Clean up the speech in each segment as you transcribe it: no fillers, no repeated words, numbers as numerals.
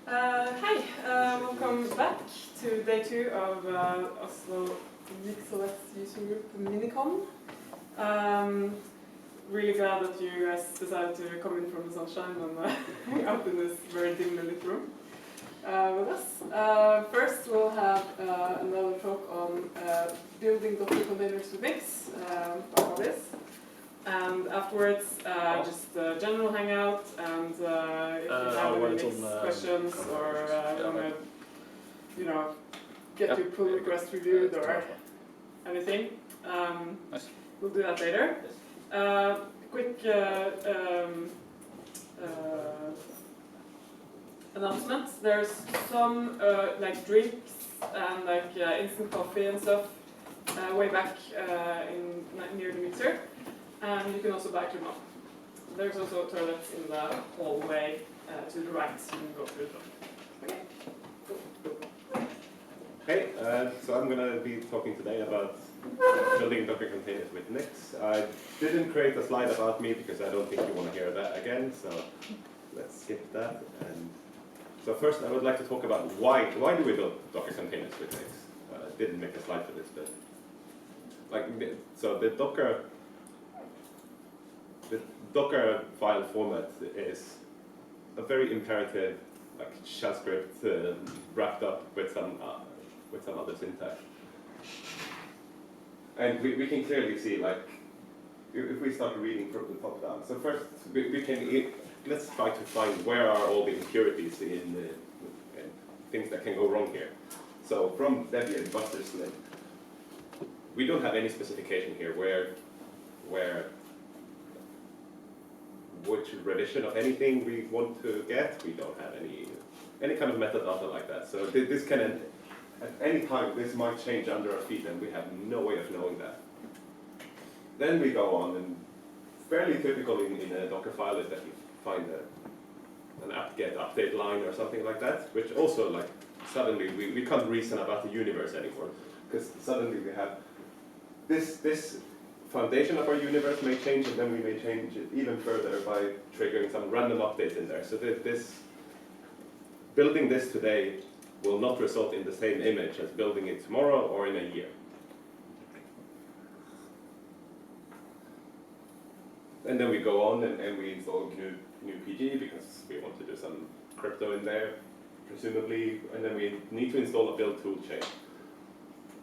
Hi, welcome back to day 2 of Oslo NixOS user group MiniCon. Really glad that you guys decided to come in from the sunshine and hang out in this very dimly lit room with us. First we'll have another talk on building Docker containers with Nix, by all this. And afterwards, just a general hangout, and if you have any Nix questions or want to, get your pull request reviewed or anything, we'll do that later. Quick announcements. There's some like drinks and like instant coffee and stuff way back near the mixer. And you can also back them up. There's also toilets in the hallway to the right, so you can go through them. Okay. Hey, so I'm going to be talking today about building Docker containers with Nix. I didn't create a slide about me because I don't think you want to hear that again, so let's skip that. And so first I would like to talk about why do we build Docker containers with Nix? I didn't make a slide for this, but so the Docker file format is a very imperative, like shell script wrapped up with some other syntax. And we can clearly see, like, if we start reading from the top down. So first, let's try to find where are all the impurities in things that can go wrong here. So from Debian Buster Slim, we don't have any specification here where which revision of anything we want to get. We don't have any kind of metadata like that. So this can, at any time, this might change under our feet, and we have no way of knowing that. Then we go on, and fairly typical in a Docker file is that you find an apt-get update line or something like that, which also, like, suddenly we can't reason about the universe anymore, because suddenly we have this foundation of our universe may change, and then we may change it even further by triggering some random updates in there. So building this today will not result in the same image as building it tomorrow or in a year. And then we go on and we install GNU PG because we want to do some crypto in there, presumably, and then we need to install a build tool chain.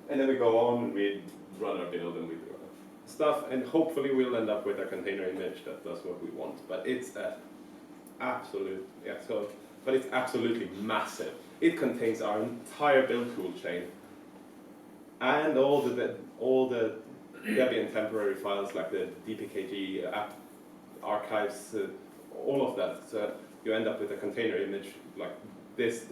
And then we go on and we run our build and we do stuff, and hopefully we'll end up with a container image that does what we want. But it's it's absolutely massive. It contains our entire build tool chain and all the Debian temporary files like the dpkg app archives, all of that. So you end up with a container image like this.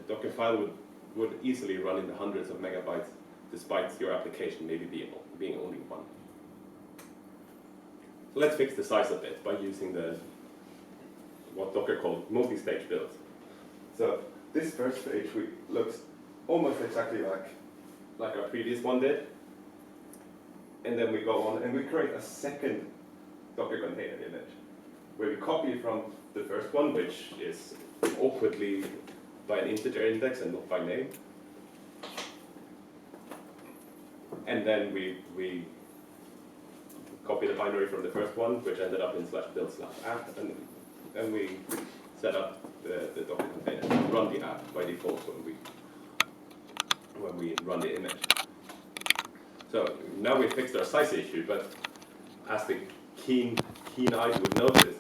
Docker file would easily run in the hundreds of megabytes, despite your application maybe being only one. So let's fix the size a bit by using what Docker called multi-stage builds. So this first stage looks almost exactly like our previous one did. And then we go on and we create a second Docker container image, where we copy from the first one, which is awkwardly by an integer index and not by name. And then we copy the binary from the first one, which ended up in /build/app, and we set up the Docker container to run the app by default when we run the image. So now we fixed our size issue, but as the keen-eyed would notice,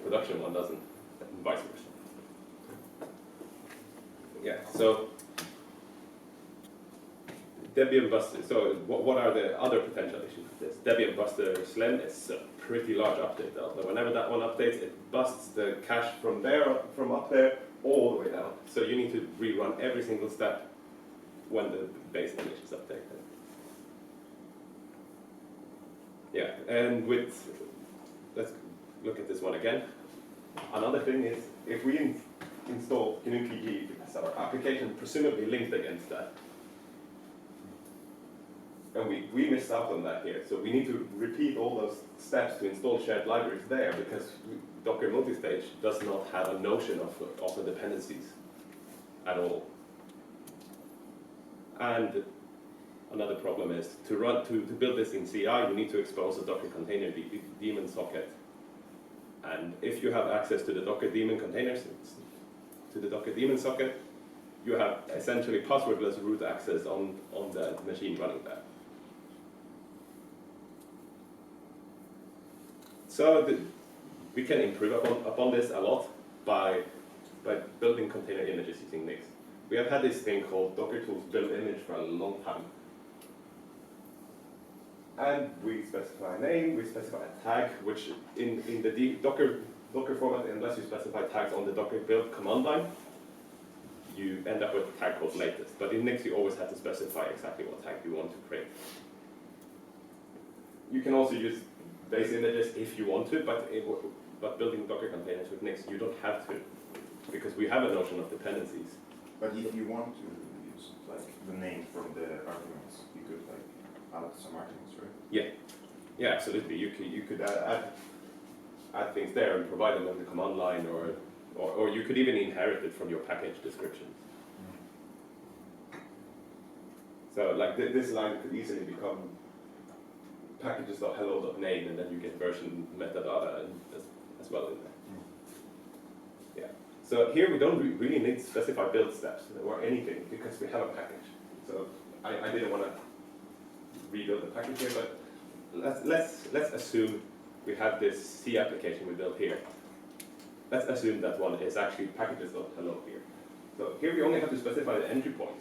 production one doesn't, and vice versa. Yeah, so Debian Buster, so what are the other potential issues with this? Debian Buster Slim is a pretty large update delta. Whenever that one updates, it busts the cache from up there, all the way down. So you need to rerun every single step when the base image is updated. Yeah, and let's look at this one again. Another thing is, if we install GNU PG, because our application presumably linked against that, and we missed out on that here, so we need to repeat all those steps to install shared libraries there, because Docker multistage does not have a notion of the dependencies at all. And another problem is to build this in CI, you need to expose a Docker container daemon socket. And if you have access to the Docker daemon containers, to the Docker daemon socket, you have essentially passwordless root access on the machine running that. So we can improve upon this a lot by building container images using Nix. We have had this thing called Docker tools build image for a long time. And we specify a name, we specify a tag, which in the Docker format, unless you specify tags on the Docker build command line, you end up with a tag called latest. But in Nix, you always have to specify exactly what tag you want to create. You can also use base images if you want to, but building Docker containers with Nix, you don't have to, because we have a notion of dependencies. But if you want to use like the name from the arguments, you could like add some arguments, right? Yeah, absolutely. You could add things there and provide them on the command line, or you could even inherit it from your package descriptions. So like this line could easily become packages.hello.name, and then you get version metadata as well in there. Yeah. So here we don't really need to specify build steps or anything, because we have a package. So I didn't want to rebuild the package here, but let's assume we have this C application we built here. Let's assume that one is actually packages.hello here. So here we only have to specify the entry point.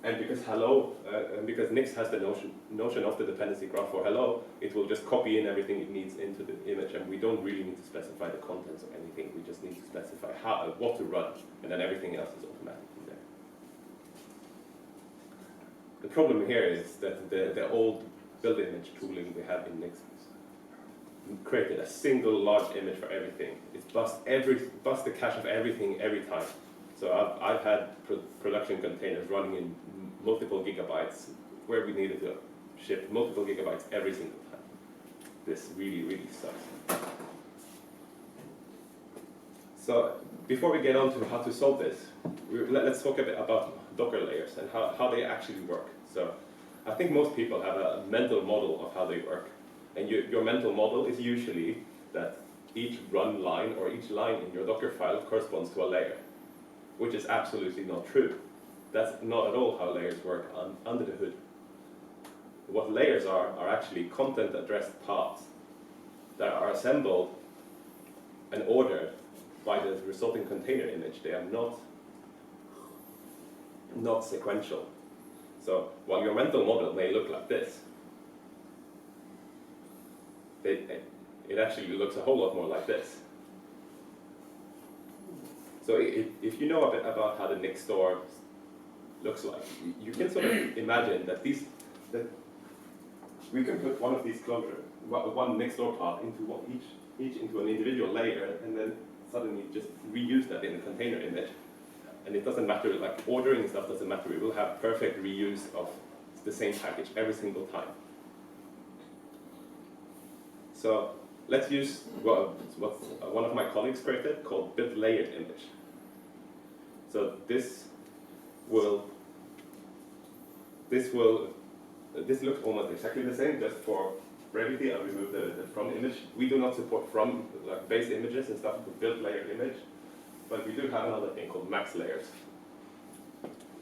And because because Nix has the notion of the dependency graph for hello, it will just copy in everything it needs into the image, and we don't really need to specify the contents of anything. We just need to specify what to run, and then everything else is automatically there. The problem here is that the old build image tooling we have in Nix created a single large image for everything. It busts the cache of everything every time. So I've had production containers running in multiple gigabytes where we needed to ship multiple gigabytes every single time. This really, really sucks. So before we get on to how to solve this, let's talk a bit about Docker layers and how they actually work. So I think most people have a mental model of how they work. And your mental model is usually that each run line or each line in your Docker file corresponds to a layer, which is absolutely not true. That's not at all how layers work under the hood. What layers are actually content-addressed paths that are assembled and ordered by the resulting container image. They are not sequential. So while your mental model may look like this, it actually looks a whole lot more like this. So if you know a bit about how the Nix store looks like, you can sort of imagine that we can put one of these one Nix store path into each into an individual layer, and then suddenly just reuse that in a container image. And it doesn't matter, like ordering stuff doesn't matter. We will have perfect reuse of the same package every single time. So let's use what one of my colleagues created called build layered image. So this looks almost exactly the same. Just for brevity, I'll remove the from image. We do not support from like base images and stuff to build layered image, but we do have another thing called max layers.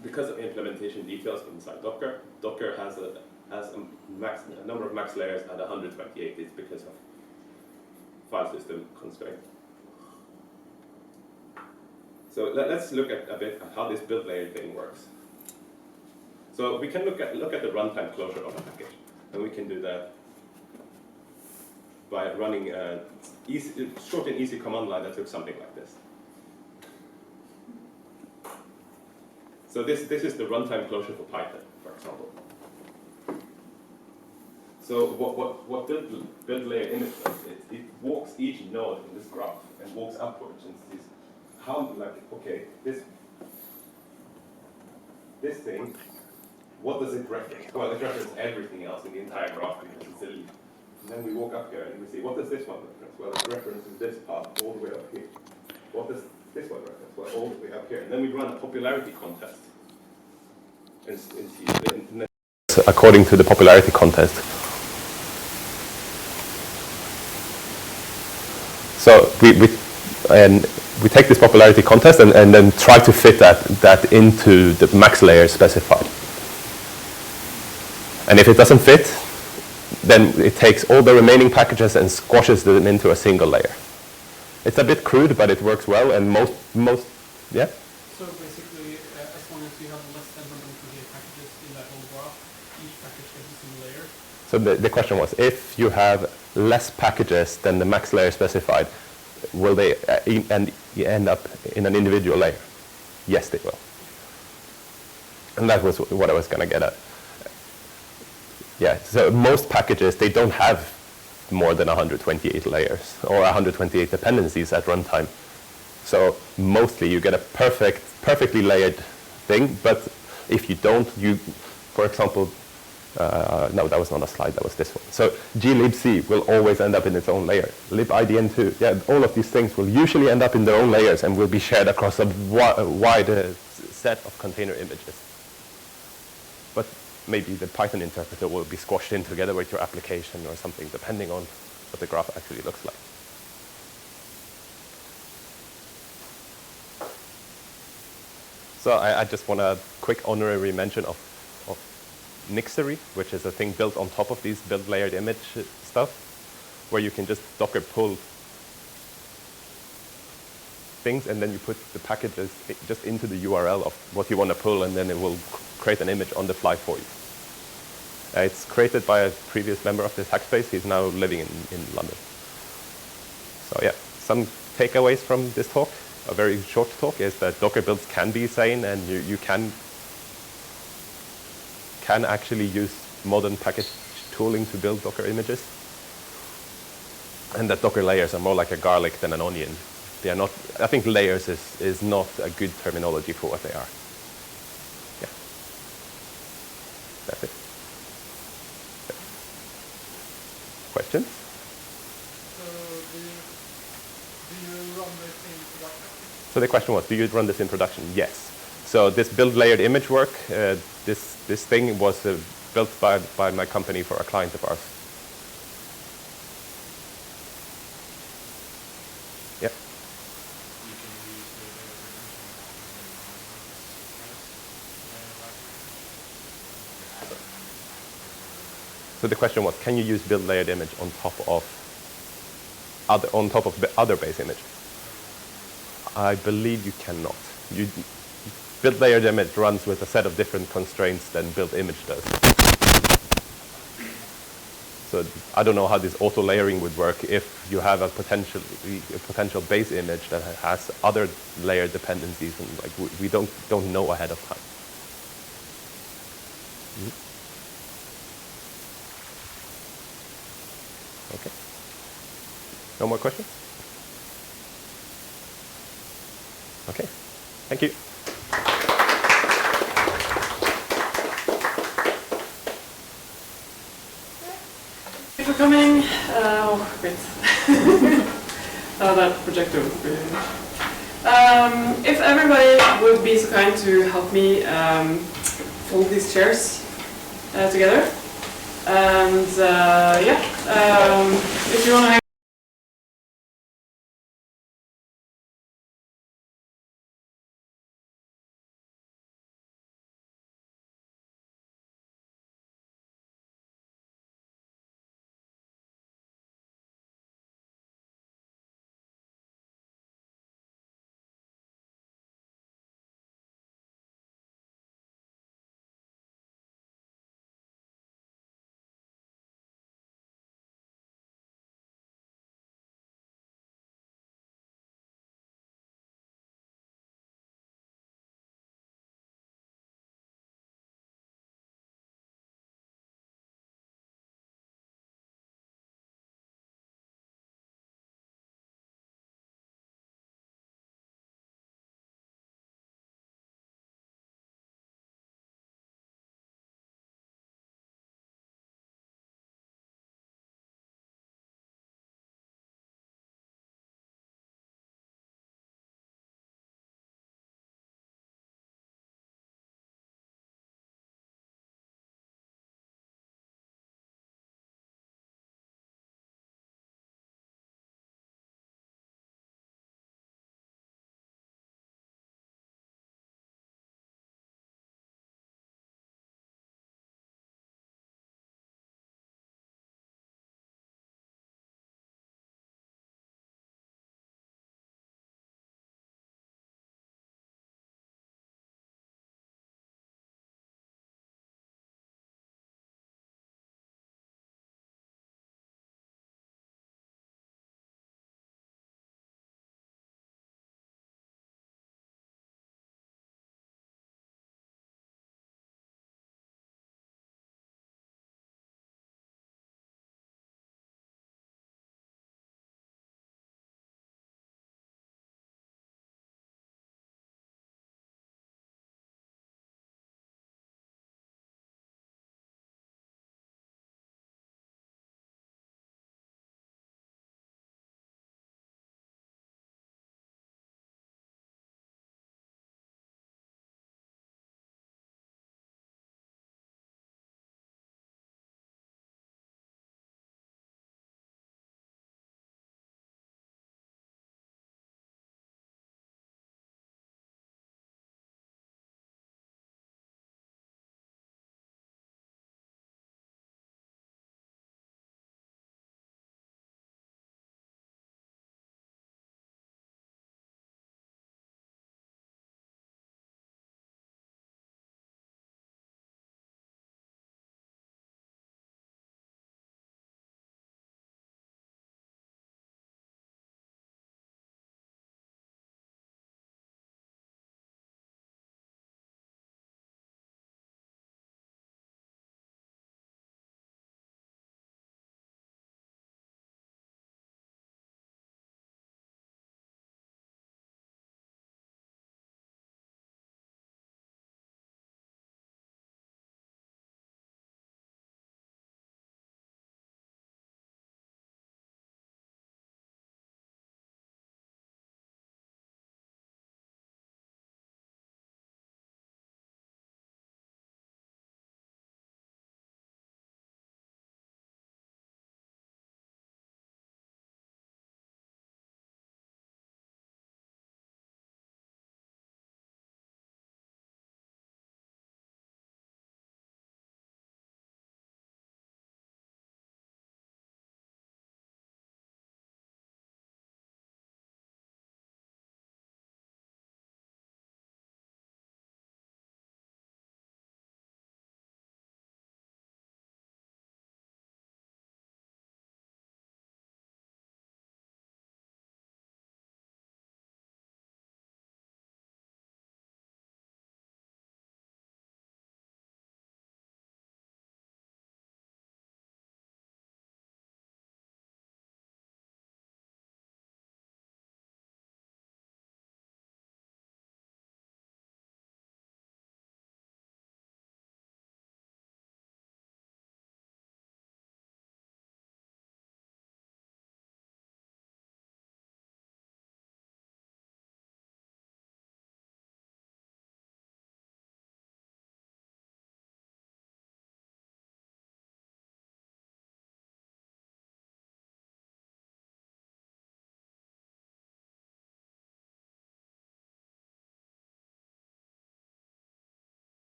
Because of implementation details inside Docker, Docker has a number of max layers at 128. It's because of file system constraint. So let's look at a bit at how this build layer thing works. So we can look at the runtime closure of a package, and we can do that by running a short and easy command line that looks something like this. So this is the runtime closure for Python, for example. So what build layer image does is it walks each node in this graph and walks upwards and sees how, like, okay, this thing, what does it reference? Well, it references everything else in the entire graph because it's a leaf. And then we walk up here and we see, what does this one reference? Well, it references this path all the way up here. What does this one reference? Well, all the way up here. And then we run a popularity contest. And see, according to the popularity contest. So we take this popularity contest and then try to fit that into the max layer specified. And if it doesn't fit, then it takes all the remaining packages and squashes them into a single layer. It's a bit crude, but it works well, and most yeah? So basically, as long as you have less than 128 packages in that whole graph, each package gets a single layer. So the question was, if you have less packages than the max layer specified, will they end up in an individual layer? Yes, they will. And that was what I was going to get at. Yeah, so most packages, they don't have more than 128 layers or 128 dependencies at runtime. So mostly you get a perfectly layered thing, but if you don't, for example, no, that was not a slide, that was this one. So glibc will always end up in its own layer. libidn2, yeah, all of these things will usually end up in their own layers and will be shared across a wide set of container images. But maybe the Python interpreter will be squashed in together with your application or something, depending on what the graph actually looks like. So I just want a quick honorary mention of NixOS, which is a thing built on top of these build layered image stuff, where you can just Docker pull things and then you put the packages just into the URL of what you want to pull, and then it will create an image on the fly for you. It's created by a previous member of this hackspace. He's now living in London. So yeah, some takeaways from this talk, a very short talk, is that Docker builds can be sane, and you can actually use modern package tooling to build Docker images. And that Docker layers are more like a garlic than an onion. They are not, I think layers is not a good terminology for what they are. Yeah. That's it. Questions? So do you run this in production? So the question was, do you run this in production? Yes. So this build layered image work, this thing was built by my company for a client of ours. Yeah. So the question was, can you use build layered image on top of other base image? I believe you cannot. Build layered image runs with a set of different constraints than build image does. So I don't know how this auto layering would work if you have a potential base image that has other layer dependencies, and like we don't know ahead of time. Okay. No more questions? Okay. Thank you. Thank you for coming. Oh, great. That projector was brilliant. If everybody would be so kind to help me fold these chairs together. And yeah, if you want to hang